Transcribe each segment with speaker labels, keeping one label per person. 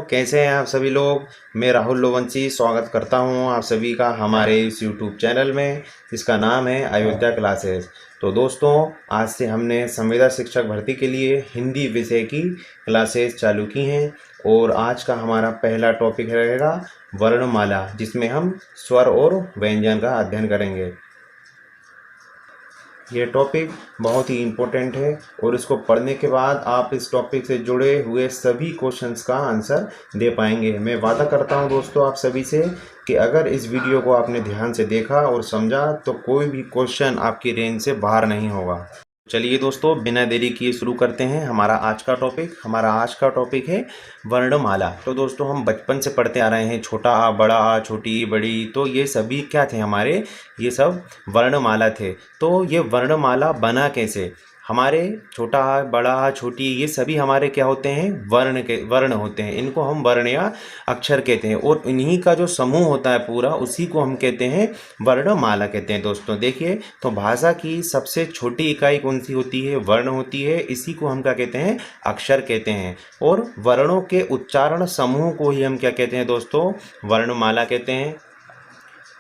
Speaker 1: कैसे हैं आप सभी लोग। मैं राहुल लोवंशी स्वागत करता हूं आप सभी का हमारे इस यूट्यूब चैनल में जिसका नाम है अयोध्या क्लासेस। तो दोस्तों, आज से हमने संविदा शिक्षक भर्ती के लिए हिंदी विषय की क्लासेस चालू की हैं और आज का हमारा पहला टॉपिक रहेगा वर्णमाला, जिसमें हम स्वर और व्यंजन का अध्ययन करेंगे। ये टॉपिक बहुत ही इम्पोर्टेंट है और इसको पढ़ने के बाद आप इस टॉपिक से जुड़े हुए सभी क्वेश्चंस का आंसर दे पाएंगे। मैं वादा करता हूं दोस्तों आप सभी से कि अगर इस वीडियो को आपने ध्यान से देखा और समझा तो कोई भी क्वेश्चन आपकी रेंज से बाहर नहीं होगा। चलिए दोस्तों, बिना देरी किए शुरू करते हैं हमारा आज का टॉपिक है वर्णमाला। तो दोस्तों, हम बचपन से पढ़ते आ रहे हैं छोटा आ, बड़ा आ, छोटी ई, बड़ी, तो ये सभी क्या थे हमारे, ये सब वर्णमाला थे। तो ये वर्णमाला बना कैसे? हमारे छोटा आ, बड़ा आ, छोटी ये सभी हमारे क्या होते हैं, वर्ण होते हैं। इनको हम वर्ण या अक्षर कहते हैं और इन्हीं का जो समूह होता है पूरा, उसी को हम कहते हैं वर्णमाला कहते हैं। दोस्तों देखिए, तो भाषा की सबसे छोटी इकाई कौन सी होती है? वर्ण होती है। इसी को हम क्या कहते हैं? अक्षर कहते हैं। और वर्णों के उच्चारण समूह को ही हम क्या कहते हैं दोस्तों? वर्णमाला कहते हैं।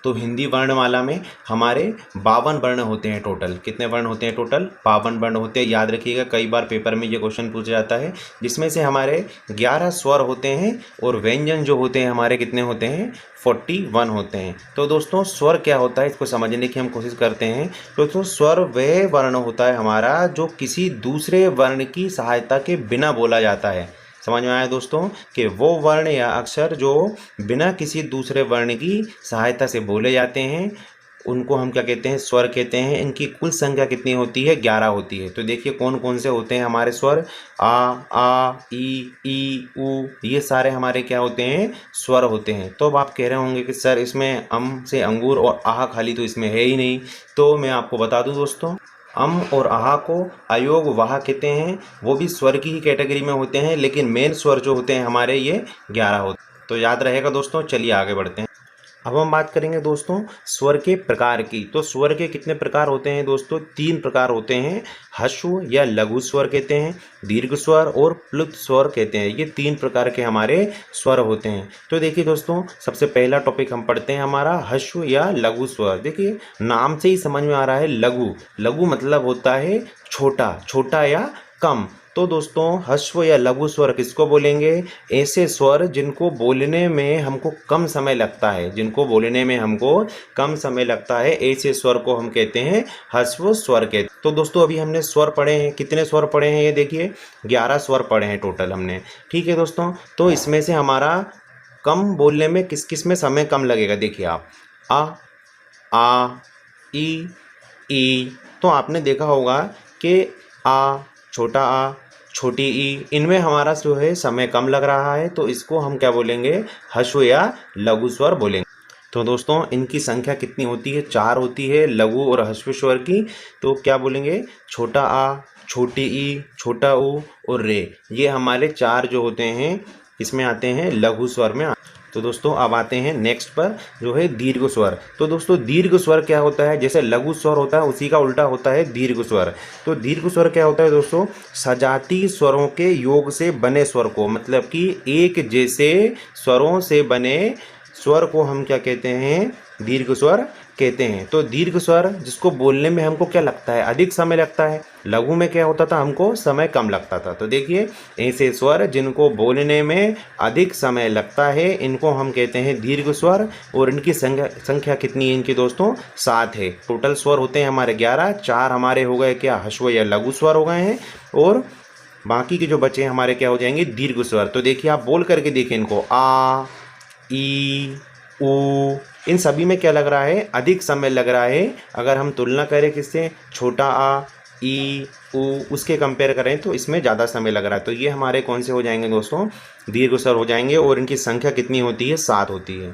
Speaker 1: तो हिंदी वर्णमाला में हमारे 52 वर्ण होते हैं टोटल। कितने वर्ण होते हैं टोटल? 52 वर्ण होते हैं। याद रखिएगा, कई बार पेपर में ये क्वेश्चन पूछा जाता है, जिसमें से हमारे 11 स्वर होते हैं और व्यंजन जो होते हैं हमारे कितने होते हैं? 41 होते हैं। तो दोस्तों, स्वर क्या होता है इसको समझने की हम कोशिश करते हैं। दोस्तों, स्वर वह वर्ण होता है हमारा जो किसी दूसरे वर्ण की सहायता के बिना बोला जाता है। समझ में आया दोस्तों कि वो वर्ण या अक्षर जो बिना किसी दूसरे वर्ण की सहायता से बोले जाते हैं, उनको हम क्या कहते हैं? स्वर कहते हैं। इनकी कुल संख्या कितनी होती है? 11 होती है। तो देखिए कौन कौन से होते हैं हमारे स्वर। आ, ई, ऊ, ये सारे हमारे क्या होते हैं? स्वर होते हैं। तो अब आप कह रहे होंगे कि सर इसमें अम से अंगूर और आह खाली तो इसमें है ही नहीं। तो मैं आपको बता दूं दोस्तों, अम और आहा को अयोग वाह कहते हैं। वो भी स्वर की ही कैटेगरी में होते हैं, लेकिन मेन स्वर जो होते हैं हमारे ये 11 होते हैं। तो याद रहेगा दोस्तों। चलिए आगे बढ़ते हैं। अब हम बात करेंगे दोस्तों स्वर के प्रकार की। तो स्वर के कितने प्रकार होते हैं दोस्तों? 3 प्रकार होते हैं। ह्रस्व या लघु स्वर कहते हैं, दीर्घ स्वर और प्लुत स्वर कहते हैं। ये 3 प्रकार के हमारे स्वर होते हैं। तो देखिए दोस्तों, सबसे पहला टॉपिक हम पढ़ते हैं हमारा ह्रस्व या लघु स्वर। देखिए नाम से ही समझ में आ रहा है लघु। लघु मतलब होता है छोटा, छोटा या कम। तो दोस्तों, ह्रस्व या लघु स्वर किसको बोलेंगे? ऐसे स्वर जिनको बोलने में हमको कम समय लगता है, जिनको बोलने में हमको कम समय लगता है, ऐसे स्वर को हम कहते हैं ह्रस्व स्वर के। तो दोस्तों, अभी हमने स्वर पढ़े हैं। कितने स्वर पढ़े हैं? ये देखिए 11 स्वर पढ़े हैं टोटल हमने। ठीक है दोस्तों, तो इसमें से हमारा कम बोलने में किस किस में समय कम लगेगा? देखिए आप, आ, ई। तो आपने देखा होगा कि आ, छोटा आ, छोटी ई, इनमें हमारा जो है समय कम लग रहा है, तो इसको हम क्या बोलेंगे? ह्रस्व या लघु स्वर बोलेंगे। तो दोस्तों, इनकी संख्या कितनी होती है? 4 होती है लघु और ह्रस्व स्वर की। तो क्या बोलेंगे? छोटा आ, छोटी ई, छोटा ऊ और रे। ये हमारे 4 जो होते हैं इसमें आते हैं, लघु स्वर में। तो दोस्तों, अब आते हैं नेक्स्ट पर, जो है दीर्घ स्वर। तो दोस्तों, दीर्घ स्वर क्या होता है? जैसे लघु स्वर होता है उसी का उल्टा होता है दीर्घ स्वर। तो दीर्घ स्वर क्या होता है दोस्तों? सजाती स्वरों के योग से बने स्वर को, मतलब कि एक जैसे स्वरों से बने स्वर को हम क्या कहते हैं? दीर्घ स्वर कहते हैं। तो दीर्घ स्वर जिसको बोलने में हमको क्या लगता है? अधिक समय लगता है। लघु में क्या होता था? हमको समय कम लगता था। तो देखिए, ऐसे स्वर जिनको बोलने में अधिक समय लगता है, इनको हम कहते हैं दीर्घ स्वर। और इनकी संख्या कितनी है इनकी दोस्तों? 7 है। टोटल स्वर होते हैं हमारे 11। 4 हमारे हो गए क्या? ह्रस्व या लघु स्वर हो गए हैं, और बाकी के जो बचे हमारे क्या हो जाएंगे? दीर्घ स्वर। तो देखिए आप बोल करके देखिए इनको, आ, ई, ऊ, इन सभी में क्या लग रहा है? अधिक समय लग रहा है। अगर हम तुलना करें किससे? छोटा आ, ई, ऊ, उसके कंपेयर करें तो इसमें ज़्यादा समय लग रहा है। तो ये हमारे कौन से हो जाएंगे दोस्तों? दीर्घ स्वर हो जाएंगे। और इनकी संख्या कितनी होती है? 7 होती है।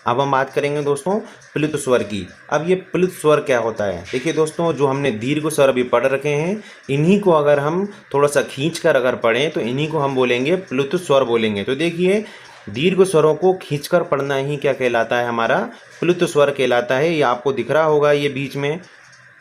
Speaker 1: अब हम बात करेंगे दोस्तों प्लुत स्वर की। अब ये प्लुत स्वर क्या होता है? देखिए दोस्तों, जो हमने दीर्घ स्वर अभी पढ़ रखे हैं, इन्हीं को अगर हम थोड़ा सा खींच कर अगर पढ़ें तो इन्हीं को हम बोलेंगे प्लुत स्वर बोलेंगे। तो देखिए, दीर्घ स्वरों को खींचकर पढ़ना ही क्या कहलाता है? हमारा प्लुत स्वर कहलाता है। ये आपको दिख रहा होगा, ये बीच में,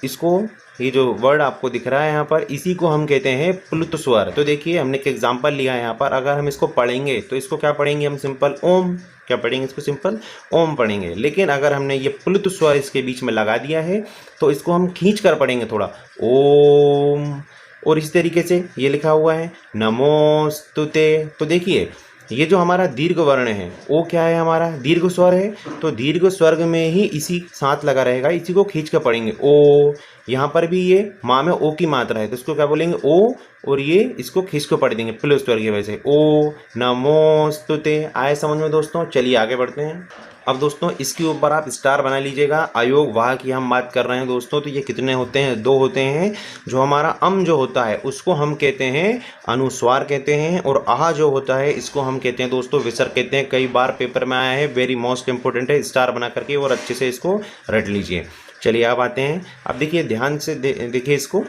Speaker 1: इसको ये जो वर्ड आपको दिख रहा है यहाँ पर, इसी को हम कहते हैं प्लुत स्वर। तो देखिए हमने एक एग्जांपल लिया है यहाँ पर, अगर हम इसको पढ़ेंगे तो इसको क्या पढ़ेंगे हम, सिंपल ओम। क्या पढ़ेंगे इसको, सिंपल ओम पढ़ेंगे। लेकिन अगर हमने ये प्लुत स्वर इसके बीच में लगा दिया है तो इसको हम खींच कर पढ़ेंगे थोड़ा, ओम। और इस तरीके से ये लिखा हुआ है नमोस्तुते। तो देखिए ये जो हमारा दीर्घ वर्ण है वो क्या है, हमारा दीर्घ स्वर है। तो दीर्घ स्वर्ग में ही इसी साथ लगा रहेगा, इसी को खींच कर पढ़ेंगे ओ। यहाँ पर भी ये माँ में ओ की मात्रा है तो इसको क्या बोलेंगे ओ, और ये इसको खींच कर पढ़ देंगे प्लस स्वर की वजह से, ओ नमोस्तुते। आए समझ में दोस्तों? चलिए आगे बढ़ते हैं। अब दोस्तों इसके ऊपर आप स्टार बना लीजिएगा। अयोग वाह की हम बात कर रहे हैं दोस्तों, तो ये कितने होते हैं, 2 होते हैं। जो हमारा अम जो होता है उसको हम कहते हैं अनुस्वार कहते हैं, और आह जो होता है इसको हम कहते हैं दोस्तों विसर्ग कहते हैं। कई बार पेपर में आया है, वेरी मोस्ट इंपॉर्टेंट है, स्टार बना करके और अच्छे से इसको रट लीजिए। चलिए अब आते हैं। अब देखिए ध्यान से देखिए इसको,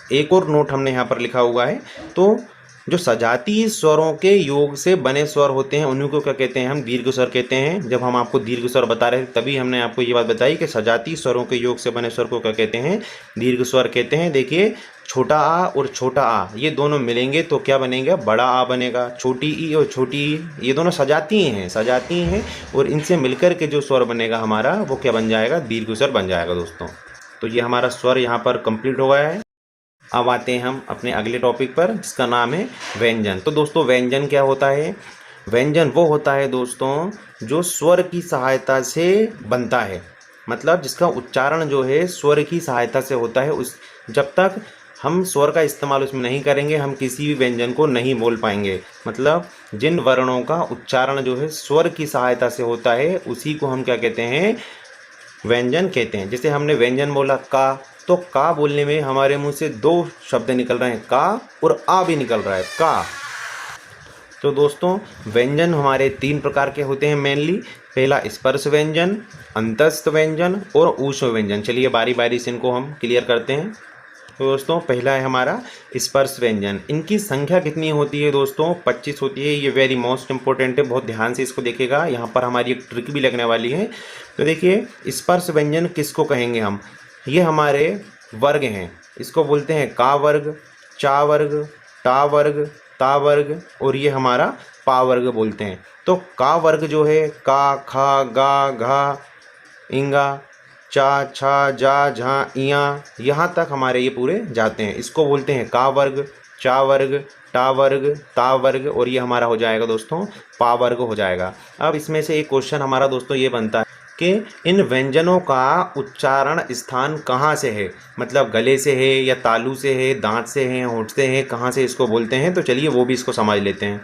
Speaker 1: एक और नोट हमने यहाँ पर लिखा हुआ है। तो जो सजातीय स्वरों के योग से बने स्वर होते हैं उन्हीं को क्या कहते हैं, हम दीर्घ स्वर कहते हैं। जब हम आपको दीर्घ स्वर बता रहे थे तभी हमने आपको ये बात बताई कि सजातीय स्वरों के योग से बने स्वर को क्या कहते हैं, दीर्घ स्वर कहते हैं। देखिए छोटा आ और छोटा आ ये दोनों मिलेंगे तो क्या बनेगा, बड़ा आ बनेगा। छोटी ई और छोटी ई ये दोनों सजातीय हैं, और इनसे मिलकर के जो स्वर बनेगा हमारा वो क्या बन जाएगा, दीर्घ स्वर बन जाएगा दोस्तों। तो ये हमारा स्वर यहाँ पर कंप्लीट हो गया है। अब आते हैं हम अपने अगले टॉपिक पर जिसका नाम है व्यंजन। तो दोस्तों व्यंजन क्या होता है, व्यंजन वो होता है दोस्तों जो स्वर की सहायता से बनता है, मतलब जिसका उच्चारण जो है स्वर की सहायता से होता है। उस जब तक हम स्वर का इस्तेमाल उसमें नहीं करेंगे हम किसी भी व्यंजन को नहीं बोल पाएंगे। मतलब जिन वर्णों का उच्चारण जो है स्वर की सहायता से होता है उसी को हम क्या कहते हैं, व्यंजन कहते हैं। जैसे हमने व्यंजन बोला का, तो का बोलने में हमारे मुंह से 2 शब्द निकल रहे हैं, का और आ भी निकल रहा है, का। तो दोस्तों व्यंजन हमारे 3 प्रकार के होते हैं मेनली। पहला स्पर्श व्यंजन, अंतस्थ व्यंजन और ऊष्म व्यंजन। चलिए बारी बारी से इनको हम क्लियर करते हैं। तो दोस्तों पहला है हमारा स्पर्श व्यंजन। इनकी संख्या कितनी होती है दोस्तों, 25 होती है। ये वेरी मोस्ट इंपॉर्टेंट है, बहुत ध्यान से इसको देखिएगा, यहाँ पर हमारी एक ट्रिक भी लगने वाली है। तो देखिए स्पर्श व्यंजन किसको कहेंगे हम, ये हमारे वर्ग हैं। इसको बोलते हैं का वर्ग, चा वर्ग, टा वर्ग, ता वर्ग, और ये हमारा पा वर्ग बोलते हैं। तो का वर्ग जो है का, खा, गा, घा, इंगा, चा, छा, जा, झा, इया, यहाँ तक हमारे ये पूरे जाते हैं। इसको बोलते हैं का वर्ग, चा वर्ग, टा वर्ग, ता वर्ग, और ये हमारा हो जाएगा दोस्तों पा वर्ग हो जाएगा। अब इसमें से एक क्वेश्चन हमारा दोस्तों ये बनता है कि इन व्यंजनों का उच्चारण स्थान कहाँ से है, मतलब गले से है या तालू से है, दांत से है, होंठ से है, कहाँ से इसको बोलते हैं। तो चलिए वो भी इसको समझ लेते हैं।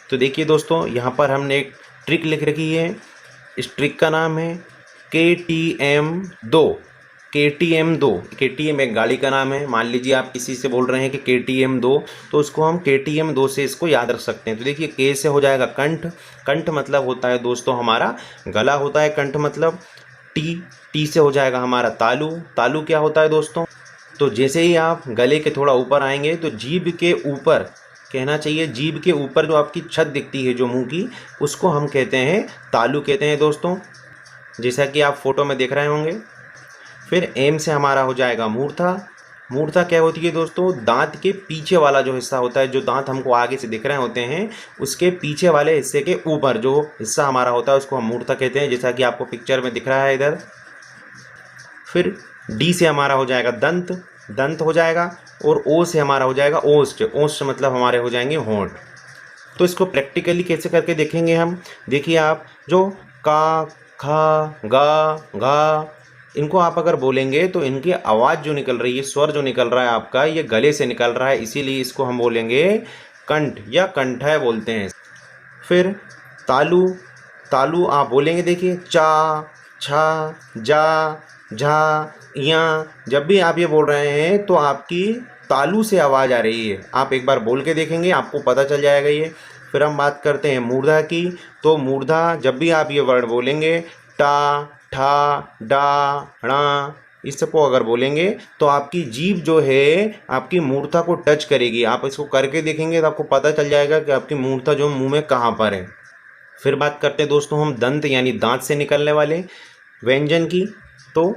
Speaker 1: तो देखिए दोस्तों यहाँ पर हमने एक ट्रिक लिख रखी है। इस ट्रिक का नाम है KTM2। KTM2, KTM एक गाड़ी का नाम है। मान लीजिए आप किसी से बोल रहे हैं कि KTM2, तो उसको हम KTM2 से इसको याद रख सकते हैं। तो देखिए के से हो जाएगा कंठ, कंठ मतलब होता है दोस्तों हमारा गला होता है कंठ मतलब। टी से हो जाएगा हमारा तालू, तालू क्या होता है दोस्तों, तो जैसे ही आप गले के थोड़ा ऊपर आएंगे तो जीभ के ऊपर, कहना चाहिए जीभ के ऊपर जो आपकी छत दिखती है जो मुंह की, उसको हम कहते हैं तालू कहते हैं दोस्तों, जैसा कि आप फोटो में देख रहे होंगे। फिर एम से हमारा हो जाएगा मूर्धा। मूर्धा क्या होती है दोस्तों, दांत के पीछे वाला जो हिस्सा होता है, जो दांत हमको आगे से दिख रहे होते हैं उसके पीछे वाले हिस्से के ऊपर जो हिस्सा हमारा होता है उसको हम मूर्धा कहते हैं, जैसा कि आपको पिक्चर में दिख रहा है इधर। फिर डी से हमारा हो जाएगा दंत, दंत हो जाएगा, और ओ से हमारा हो जाएगा ओष्ठ, ओष्ठ मतलब हमारे हो जाएंगे होंठ। तो इसको प्रैक्टिकली कैसे करके देखेंगे हम, देखिए आप जो का, खा, गा, घा, इनको आप अगर बोलेंगे तो इनकी आवाज़ जो निकल रही है, स्वर जो निकल रहा है आपका, ये गले से निकल रहा है, इसीलिए इसको हम बोलेंगे कंठ या कंठय बोलते हैं। फिर तालू, तालू आप बोलेंगे देखिए चा, छा, जा, झा, इया, जब भी आप ये बोल रहे हैं तो आपकी तालू से आवाज़ आ रही है। आप एक बार बोल के देखेंगे आपको पता चल जाएगा ये। फिर हम बात करते हैं मूर्धा की। तो मूर्धा जब भी आप ये वर्ड बोलेंगे टा, ठा, डा, णा, इस सबको अगर बोलेंगे तो आपकी जीभ जो है आपकी मूर्धा को टच करेगी। आप इसको करके देखेंगे तो आपको पता चल जाएगा कि आपकी मूर्धा जो मुंह में कहाँ पर है। फिर बात करते हैं दोस्तों हम दंत यानी दांत से निकलने वाले व्यंजन की। तो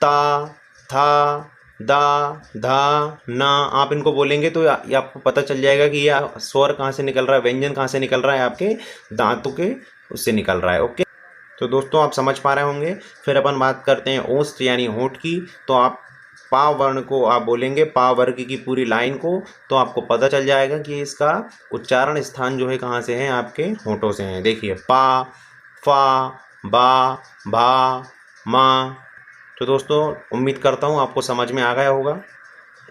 Speaker 1: ता, था, दा, धा, ना। आप इनको बोलेंगे तो ये आपको पता चल जाएगा कि यह स्वर कहाँ से निकल रहा है, व्यंजन कहाँ से निकल रहा है, आपके दांतों के उससे निकल रहा है। ओके, तो दोस्तों आप समझ पा रहे होंगे। फिर अपन बात करते हैं ओष्ठ यानी होंठ की। तो आप पा वर्ण को आप बोलेंगे, पा वर्ग की पूरी लाइन को, तो आपको पता चल जाएगा कि इसका उच्चारण स्थान जो है कहाँ से है, आपके होंठों से है। देखिए पा, फा, बा, भा, मा। तो दोस्तों उम्मीद करता हूँ आपको समझ में आ गया होगा।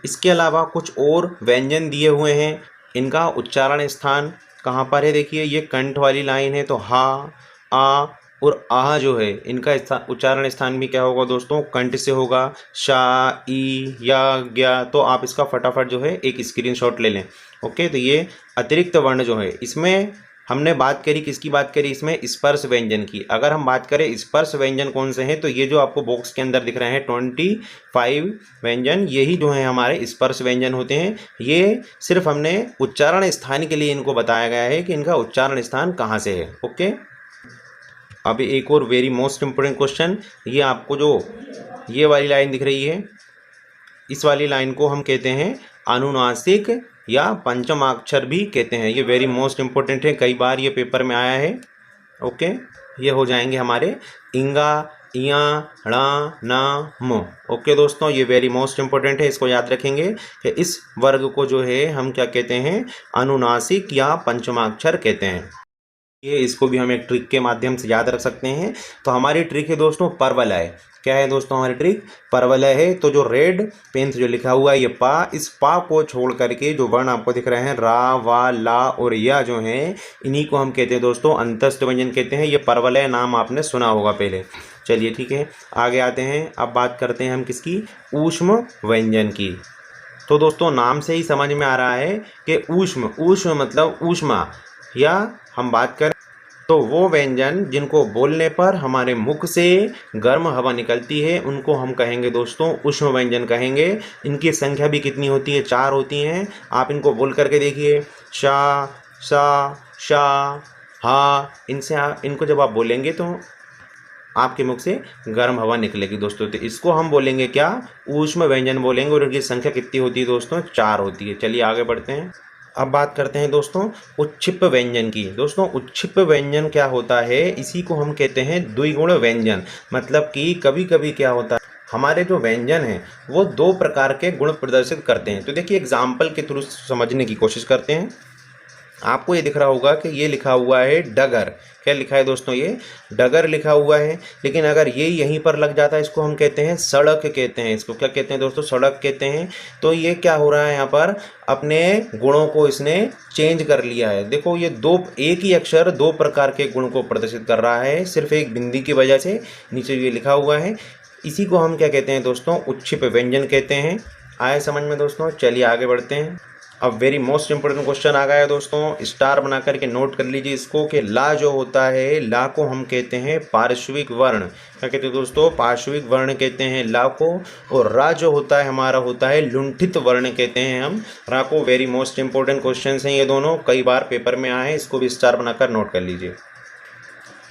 Speaker 1: इसके अलावा कुछ और व्यंजन दिए हुए हैं, इनका उच्चारण स्थान कहाँ पर है। देखिए ये कंठ वाली लाइन है, तो हा, आ और आह जो है, इनका उच्चारण स्थान भी क्या होगा दोस्तों, कंठ से होगा। शा, ई, या, ज्ञा। तो आप इसका फटाफट जो है एक स्क्रीनशॉट ले लें। ओके, तो ये अतिरिक्त वर्ण जो है, इसमें हमने बात करी, किसकी बात करी, इसमें स्पर्श व्यंजन की। अगर हम बात करें स्पर्श व्यंजन कौन से हैं, तो ये जो आपको बॉक्स के अंदर दिख रहे हैं 25 व्यंजन, यही जो है हमारे स्पर्श व्यंजन होते हैं। ये सिर्फ हमने उच्चारण स्थान के लिए इनको बताया गया है कि इनका उच्चारण स्थान कहाँ से है। ओके, अभी एक और वेरी मोस्ट इम्पोर्टेंट क्वेश्चन, ये आपको जो ये वाली लाइन दिख रही है, इस वाली लाइन को हम कहते हैं अनुनासिक या पंचमाक्षर भी कहते हैं। ये वेरी मोस्ट इम्पोर्टेंट है, कई बार ये पेपर में आया है। ओके, ये हो जाएंगे हमारे इंगा, इया, णा, ना, म। ओके दोस्तों, ये वेरी मोस्ट इम्पोर्टेंट है, इसको याद रखेंगे कि इस वर्ग को जो है हम क्या कहते हैं, अनुनासिक या पंचमाक्षर कहते हैं। ये इसको भी हम एक ट्रिक के माध्यम से याद रख सकते हैं। तो हमारी ट्रिक है दोस्तों परवलय। क्या है दोस्तों हमारी ट्रिक, परवलय है। तो जो रेड पेन से जो लिखा हुआ है ये पा, इस पा को छोड़ करके जो वर्ण आपको दिख रहे हैं रा, वा, ला और या जो हैं, इन्हीं को हम कहते हैं दोस्तों अंतस्थ व्यंजन कहते हैं। ये परवलय नाम आपने सुना होगा पहले। चलिए ठीक है, आगे आते हैं। अब बात करते हैं हम किसकी, ऊष्म व्यंजन की। तो दोस्तों नाम से ही समझ में आ रहा है कि ऊष्म, ऊष्म मतलब ऊष्मा, या हम बात करें तो वो व्यंजन जिनको बोलने पर हमारे मुख से गर्म हवा निकलती है, उनको हम कहेंगे दोस्तों ऊष्म व्यंजन कहेंगे। इनकी संख्या भी कितनी होती है, 4 होती हैं। आप इनको बोल करके देखिए, शा, सा, शा, हा। इनको जब आप बोलेंगे तो आपके मुख से गर्म हवा निकलेगी दोस्तों। तो इसको हम बोलेंगे क्या, ऊष्म व्यंजन बोलेंगे। और इनकी संख्या कितनी होती है दोस्तों, 4 होती है। चलिए आगे बढ़ते हैं। अब बात करते हैं दोस्तों उच्छिप व्यंजन की। दोस्तों उच्छिप व्यंजन क्या होता है, इसी को हम कहते हैं द्विगुण व्यंजन। मतलब कि कभी कभी क्या होता है, हमारे जो व्यंजन हैं वो 2 प्रकार के गुण प्रदर्शित करते हैं। तो देखिए एग्जाम्पल के थ्रू समझने की कोशिश करते हैं। आपको ये दिख रहा होगा कि ये लिखा हुआ है डगर। क्या लिखा है दोस्तों, ये डगर लिखा हुआ है। लेकिन अगर ये यहीं पर लग जाता है, इसको हम कहते हैं सड़क कहते हैं। इसको क्या कहते हैं दोस्तों, सड़क कहते हैं। तो ये क्या हो रहा है, यहाँ पर अपने गुणों को इसने चेंज कर लिया है। देखो ये एक ही अक्षर 2 प्रकार के गुण को प्रदर्शित कर रहा है, सिर्फ एक बिंदी की वजह से नीचे ये लिखा हुआ है। इसी को हम क्या कहते हैं दोस्तों, उच्छिप व्यंजन कहते हैं। आए समझ में दोस्तों। चलिए आगे बढ़ते हैं। अब वेरी मोस्ट इंपोर्टेंट क्वेश्चन आ गया है दोस्तों, स्टार बना करके नोट कर लीजिए इसको, कि ला जो होता है, ला को हम कहते हैं पार्श्विक वर्ण। क्या कहते हैं दोस्तों, पार्श्विक वर्ण कहते हैं ला को। और रा जो होता है हमारा होता है लुंठित वर्ण कहते हैं हम रा को। वेरी मोस्ट इंपोर्टेंट क्वेश्चन हैं ये दोनों, कई बार पेपर में आए हैं, इसको भी स्टार बनाकर नोट कर लीजिए।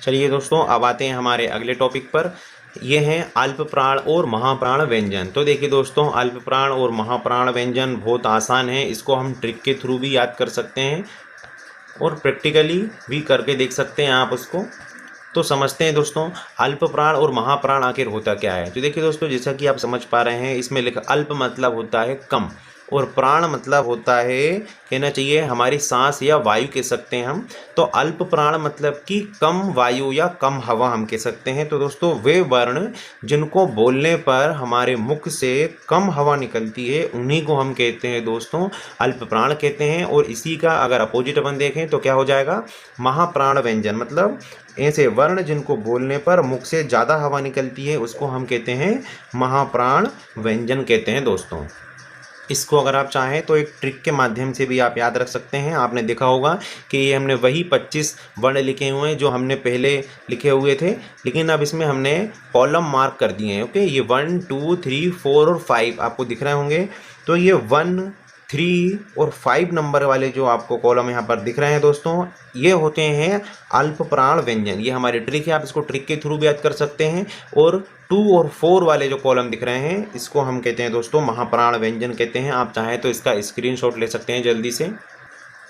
Speaker 1: चलिए दोस्तों अब आते हैं हमारे अगले टॉपिक पर। ये हैं अल्प प्राण और महाप्राण व्यंजन। तो देखिए दोस्तों अल्प प्राण और महाप्राण व्यंजन बहुत आसान है, इसको हम ट्रिक के थ्रू भी याद कर सकते हैं और प्रैक्टिकली भी करके देख सकते हैं आप उसको। तो समझते हैं दोस्तों अल्प प्राण और महाप्राण आखिर होता क्या है। तो देखिए दोस्तों जैसा कि आप समझ पा रहे हैं, इसमें लिखा अल्प मतलब होता है कम, और प्राण मतलब होता है, कहना चाहिए हमारी सांस या वायु कह सकते हैं हम। तो अल्प प्राण मतलब कि कम वायु या कम हवा हम कह सकते हैं। तो दोस्तों वे वर्ण जिनको बोलने पर हमारे मुख से कम हवा निकलती है, उन्हीं को हम कहते हैं दोस्तों अल्प प्राण कहते हैं। और इसी का अगर अपोजिट अपन देखें तो क्या हो जाएगा, महाप्राण व्यंजन। मतलब ऐसे वर्ण जिनको बोलने पर मुख से ज़्यादा हवा निकलती है, उसको हम कहते हैं महाप्राण व्यंजन कहते हैं दोस्तों। इसको अगर आप चाहें तो एक ट्रिक के माध्यम से भी आप याद रख सकते हैं। आपने देखा होगा कि ये हमने वही 25 वर्ण लिखे हुए हैं जो हमने पहले लिखे हुए थे, लेकिन अब इसमें हमने कॉलम मार्क कर दिए हैं। ओके, ये 1 2 3 4 और 5 आपको दिख रहे होंगे। तो ये 1 3 और 5 नंबर वाले जो आपको कॉलम यहाँ पर दिख रहे हैं दोस्तों, ये होते हैं अल्प प्राण व्यंजन। ये हमारी ट्रिक है, आप इसको ट्रिक के थ्रू भी याद कर सकते हैं। और 2 और 4 वाले जो कॉलम दिख रहे हैं, इसको हम कहते हैं दोस्तों महाप्राण व्यंजन कहते हैं। आप चाहें तो इसका स्क्रीनशॉट ले सकते हैं जल्दी से।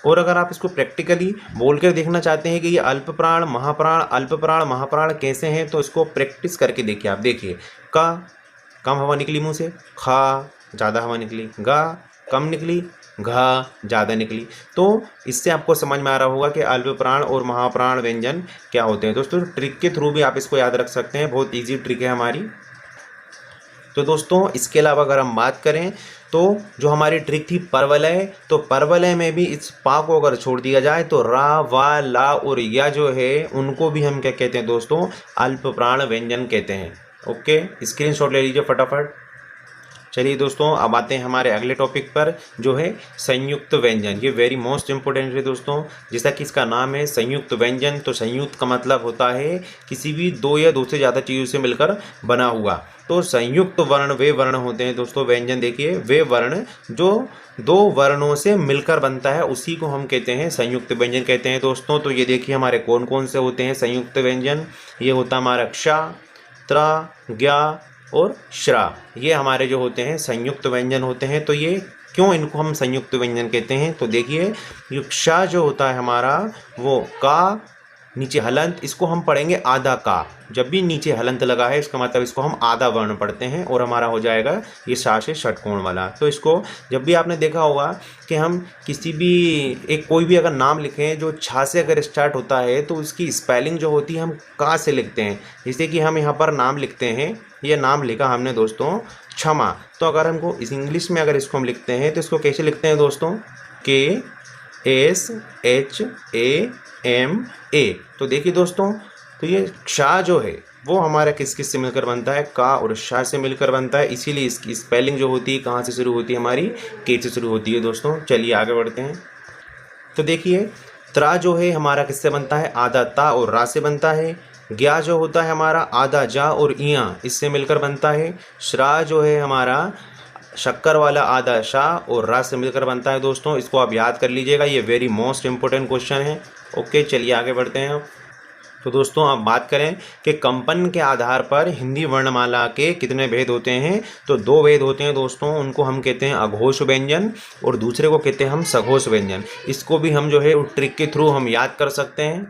Speaker 1: और अगर आप इसको प्रैक्टिकली बोलकर देखना चाहते हैं कि ये अल्प प्राण महाप्राण अल्प प्राण महाप्राण कैसे हैं, तो इसको प्रैक्टिस करके देखिए। आप देखिए, का कम हवा निकली मुंह से, खा ज़्यादा हवा निकली, गा कम निकली, घा ज़्यादा निकली। तो इससे आपको समझ में आ रहा होगा कि अल्प प्राण और महाप्राण व्यंजन क्या होते हैं। दोस्तों ट्रिक के थ्रू भी आप इसको याद रख सकते हैं, बहुत ईजी ट्रिक है हमारी। तो दोस्तों इसके अलावा अगर हम बात करें तो जो हमारी ट्रिक थी परवलय, तो परवलय में भी इस पा को अगर छोड़ दिया जाए तो रा, वा, ला और या जो है उनको भी हम क्या कहते हैं दोस्तों, अल्प प्राण व्यंजन कहते हैं। ओके, स्क्रीनशॉट ले लीजिए फटाफट। चलिए दोस्तों अब आते हैं हमारे अगले टॉपिक पर, जो है संयुक्त व्यंजन। ये वेरी मोस्ट इंपॉर्टेंट है दोस्तों। जैसा कि इसका नाम है संयुक्त व्यंजन, तो संयुक्त का मतलब होता है किसी भी 2 या 2 से ज़्यादा चीज़ों से मिलकर बना हुआ। तो संयुक्त वर्ण वे वर्ण होते हैं दोस्तों। व्यंजन देखिए, वे वर्ण जो 2 वर्णों से मिलकर बनता है उसी को हम कहते हैं संयुक्त व्यंजन कहते हैं दोस्तों। तो ये देखिए हमारे कौन कौन से होते हैं संयुक्त व्यंजन। ये होता है हमारा क्ष, त्र, ज्ञा और श्रा। ये हमारे जो होते हैं संयुक्त व्यंजन होते हैं। तो ये क्यों इनको हम संयुक्त व्यंजन कहते हैं, तो देखिए ये क्ष जो होता है हमारा, वो का नीचे हलंत, इसको हम पढ़ेंगे आधा का। जब भी नीचे हलंत लगा है इसका मतलब इसको हम आधा वर्ण पढ़ते हैं और हमारा हो जाएगा ये शा से षटकोण वाला। तो इसको जब भी आपने देखा होगा कि हम किसी भी एक कोई भी अगर नाम लिखें जो छा से अगर स्टार्ट होता है तो उसकी स्पेलिंग जो होती है हम का से लिखते हैं। जैसे कि हम यहाँ पर नाम लिखते हैं, ये नाम लिखा हमने दोस्तों क्षमा, तो अगर हमको इस इंग्लिश में अगर इसको हम लिखते हैं तो इसको कैसे लिखते हैं दोस्तों, KSHAMA। तो देखिए दोस्तों, तो ये क्षा जो है वो हमारा किस किस से मिलकर बनता है, का और शा से मिलकर बनता है। इसीलिए इसकी स्पेलिंग जो होती है कहाँ से शुरू होती है, हमारी के से शुरू होती है दोस्तों। चलिए आगे बढ़ते हैं। तो देखिए त्रा जो है हमारा किससे बनता है, आधा ता और रा से बनता है। ज्ञा जो होता है हमारा आधा जा और इया इससे मिलकर बनता है। श्रा जो है हमारा शक्कर वाला आधा शाह और रा से मिलकर बनता है दोस्तों। इसको आप याद कर लीजिएगा, ये वेरी मोस्ट इंपॉर्टेंट क्वेश्चन है। ओके, चलिए आगे बढ़ते हैं। तो दोस्तों आप बात करें कि कंपन के आधार पर हिंदी वर्णमाला के कितने भेद होते हैं, तो 2 भेद होते हैं दोस्तों। उनको हम कहते हैं अघोष व्यंजन और दूसरे को कहते हैं हम सघोष व्यंजन। इसको भी हम जो है ट्रिक के थ्रू हम याद कर सकते हैं।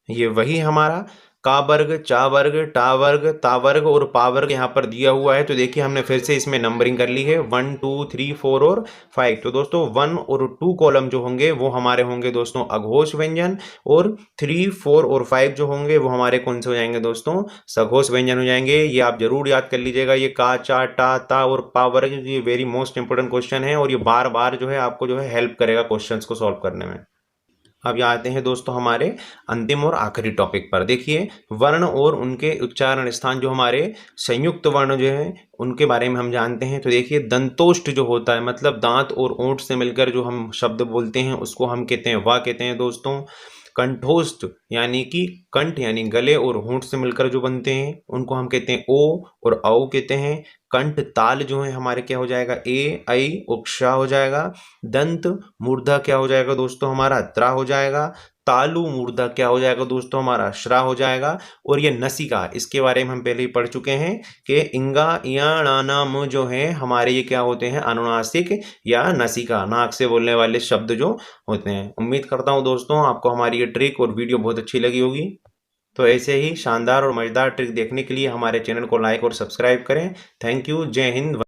Speaker 1: ये वही हमारा का वर्ग, चा वर्ग, टा वर्ग, ता वर्ग और पा वर्ग यहाँ पर दिया हुआ है। तो देखिए हमने फिर से इसमें नंबरिंग कर ली है 1 2 3 4 और 5। तो दोस्तों 1 और 2 कॉलम जो होंगे वो हमारे होंगे दोस्तों अघोष व्यंजन, और 3 4 और 5 जो होंगे वो हमारे कौन से हो जाएंगे दोस्तों, सघोष व्यंजन हो जाएंगे। ये आप जरूर याद कर लीजिएगा। ये का, चा, टा, ता और पा वर्ग, ये वेरी मोस्ट इंपोर्टेंट क्वेश्चन है और ये बार बार जो है आपको जो है हेल्प करेगा क्वेश्चन को सॉल्व करने में। अब आते हैं दोस्तों हमारे अंतिम और आखिरी टॉपिक पर। देखिए वर्ण और उनके उच्चारण स्थान, जो हमारे संयुक्त वर्ण जो है उनके बारे में हम जानते हैं। तो देखिए दंतोष्ठ जो होता है, मतलब दांत और ओंठ से मिलकर जो हम शब्द बोलते हैं उसको हम कहते हैं वा कहते हैं दोस्तों। कंठोष्ठ यानी कि कंठ यानी गले और होंठ से मिलकर जो बनते हैं उनको हम कहते हैं ओ और औ कहते हैं। कंठ ताल जो है हमारे क्या हो जाएगा, ए, ऐ, उक्षा हो जाएगा। दंत मूर्धा क्या हो जाएगा दोस्तों, हमारा त्रा हो जाएगा। तालु मूर्धा क्या हो जाएगा दोस्तों, हमारा श्रा हो जाएगा। और ये नसिका, इसके बारे में हम पहले ही पढ़ चुके हैं कि इंगा याणानाम जो है हमारे ये क्या होते हैं, अनुनासिक या नसिका, नाक से बोलने वाले शब्द जो होते हैं। उम्मीद करता हूँ दोस्तों आपको हमारी ये ट्रिक और वीडियो बहुत अच्छी लगी होगी। तो ऐसे ही शानदार और मज़ेदार ट्रिक देखने के लिए हमारे चैनल को लाइक और सब्सक्राइब करें। थैंक यू, जय हिंद।